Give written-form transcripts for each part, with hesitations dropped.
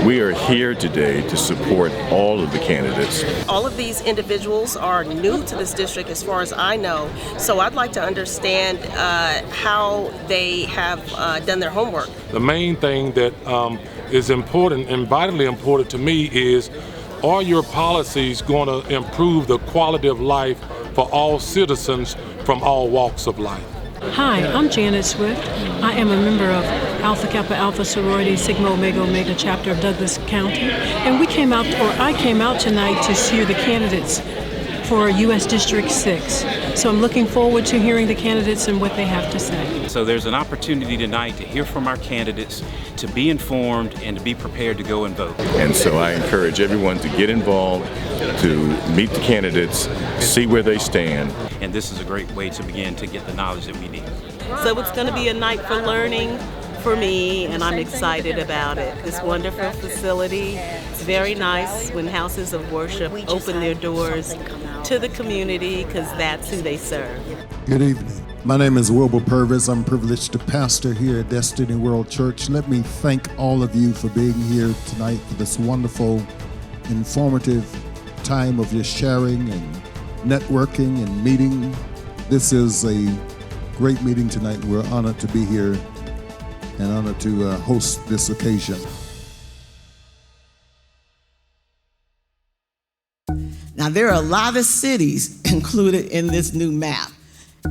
We are here today to support all of the candidates. All of these individuals are new to this district as far as I know, so I'd like to understand how they have done their homework. The main thing that is important and vitally important to me is, are your policies going to improve the quality of life for all citizens from all walks of life? Hi, I'm Janet Swift. I am a member of Alpha Kappa Alpha Sorority Sigma Omega Omega chapter of Douglas County. And I came out tonight to hear the candidates for U.S. District 6. So I'm looking forward to hearing the candidates and what they have to say. So there's an opportunity tonight to hear from our candidates, to be informed, and to be prepared to go and vote. And so I encourage everyone to get involved, to meet the candidates, see where they stand. And this is a great way to begin to get the knowledge that we need. So it's going to be a night for learning for me, and I'm excited about it. This wonderful facility. It's very nice when houses of worship open their doors to the community, because that's who they serve. Good evening. My name is Wilbur Purvis. I'm privileged to pastor here at Destiny World Church. Let me thank all of you for being here tonight for this wonderful, informative time of your sharing and networking and meeting. This is a great meeting tonight. We're honored to be here and honored to host this occasion. Now, there are a lot of cities included in this new map,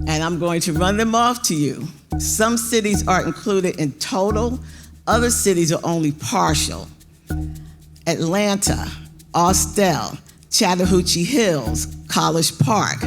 and I'm going to run them off to you. Some cities are included in total, other cities are only partial. Atlanta, Austell, Chattahoochee Hills, College Park,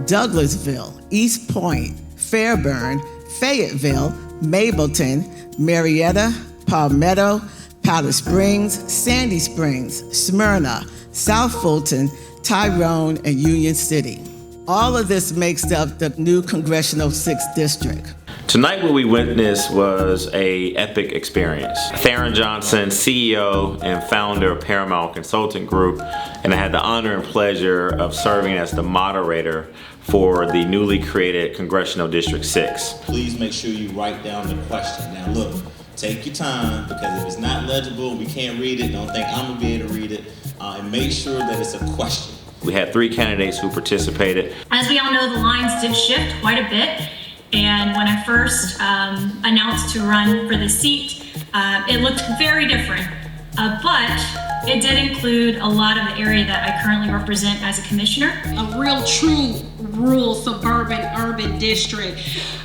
Douglasville, East Point, Fairburn, Fayetteville, Mableton, Marietta, Palmetto, Powder Springs, Sandy Springs, Smyrna, South Fulton, Tyrone, and Union City. All of this makes up the new Congressional 6th District. Tonight what we witnessed was an epic experience. Theron Johnson, CEO and founder of Paramount Consulting Group, and I had the honor and pleasure of serving as the moderator for the newly created Congressional District 6. Please make sure you write down the question. Now look, take your time, because if it's not legible, we can't read it, don't think I'm gonna be able to read it, and make sure that it's a question. We had 3 candidates who participated. As we all know, the lines did shift quite a bit. And when I first announced to run for the seat, it looked very different. But it did include a lot of the area that I currently represent as a commissioner. A real true rural suburban urban district.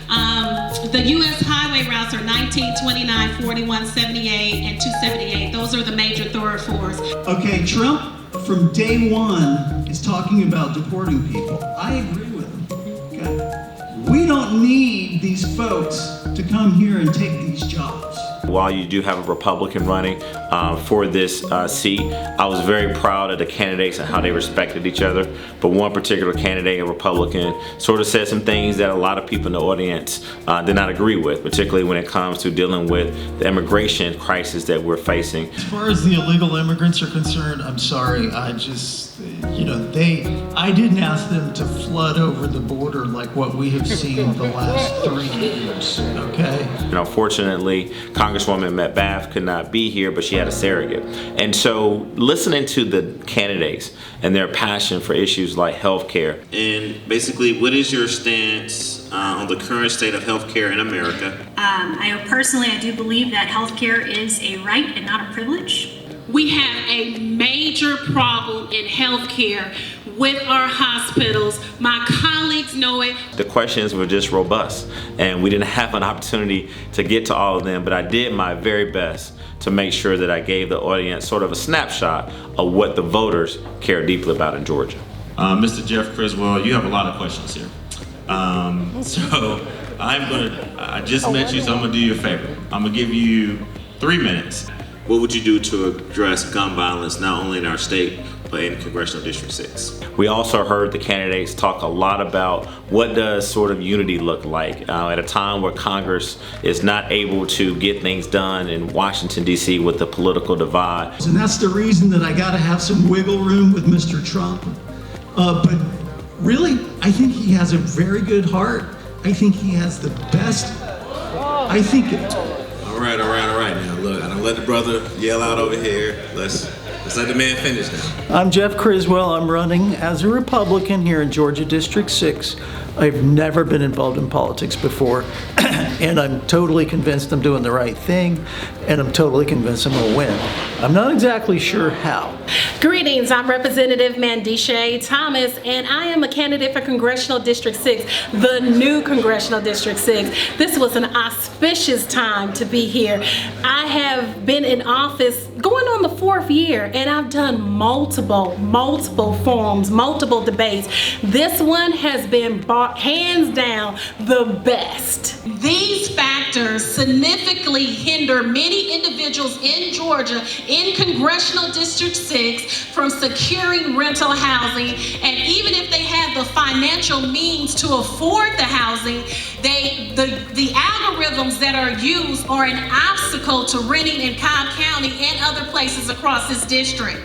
The U.S. highway routes are 19, 29, 41, 78, and 278. Those are the major thoroughfares. Okay, Trump from day one is talking about deporting people. I agree with him, okay? We don't need these folks to come here and take these jobs. While you do have a Republican running for this seat, I was very proud of the candidates and how they respected each other. But one particular candidate, a Republican, sort of said some things that a lot of people in the audience did not agree with, particularly when it comes to dealing with the immigration crisis that we're facing. As far as the illegal immigrants are concerned, I'm sorry, I just, I didn't ask them to flood over the border like what we have seen the last 3 years, okay? Unfortunately, Congresswoman Metcalf could not be here, but she had a surrogate. And so listening to the candidates and their passion for issues like healthcare. And basically, what is your stance on the current state of healthcare in America? I do believe that healthcare is a right and not a privilege. We have a major problem in healthcare with our hospitals. My colleagues know it. The questions were just robust, and we didn't have an opportunity to get to all of them, but I did my very best to make sure that I gave the audience sort of a snapshot of what the voters care deeply about in Georgia. Mr. Jeff Criswell, you have a lot of questions here. So I just met you, so I'm gonna do you a favor. I'm gonna give you 3 minutes. What would you do to address gun violence, not only in our state, but in Congressional District 6? We also heard the candidates talk a lot about what does sort of unity look like at a time where Congress is not able to get things done in Washington, D.C. with the political divide. And that's the reason that I gotta have some wiggle room with Mr. Trump. But really, I think he has a very good heart. I think he has the best, All right. Now look, let the brother yell out over here. Let's let the man finish now. I'm Jeff Criswell. I'm running as a Republican here in Georgia District 6. I've never been involved in politics before, and I'm totally convinced I'm doing the right thing, and I'm totally convinced I'm going to win. I'm not exactly sure how. Greetings, I'm Representative Mandisha Thomas, and I am a candidate for Congressional District 6, the new Congressional District 6. This was an auspicious time to be here. I have been in office going on the 4th year, and I've done multiple forums, multiple debates. This one has been hands down the best. These factors significantly hinder many individuals in Georgia in Congressional District 6 from securing rental housing, and even if they have the financial means to afford the housing, the algorithms that are used are an obstacle to renting in Cobb County and other places across this district.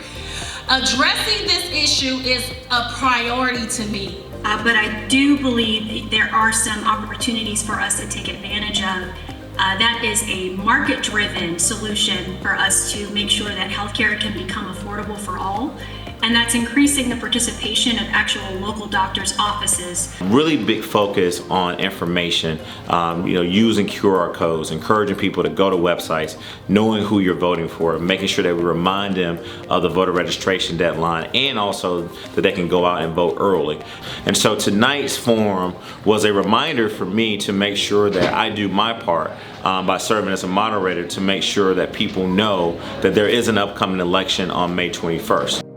Addressing this issue is a priority to me. But I do believe there are some opportunities for us to take advantage of. That is a market-driven solution for us to make sure that healthcare can become affordable for all. And that's increasing the participation of actual local doctors' offices. Really big focus on information, using QR codes, encouraging people to go to websites, knowing who you're voting for, making sure that we remind them of the voter registration deadline, and also that they can go out and vote early. And so tonight's forum was a reminder for me to make sure that I do my part by serving as a moderator to make sure that people know that there is an upcoming election on May 21st.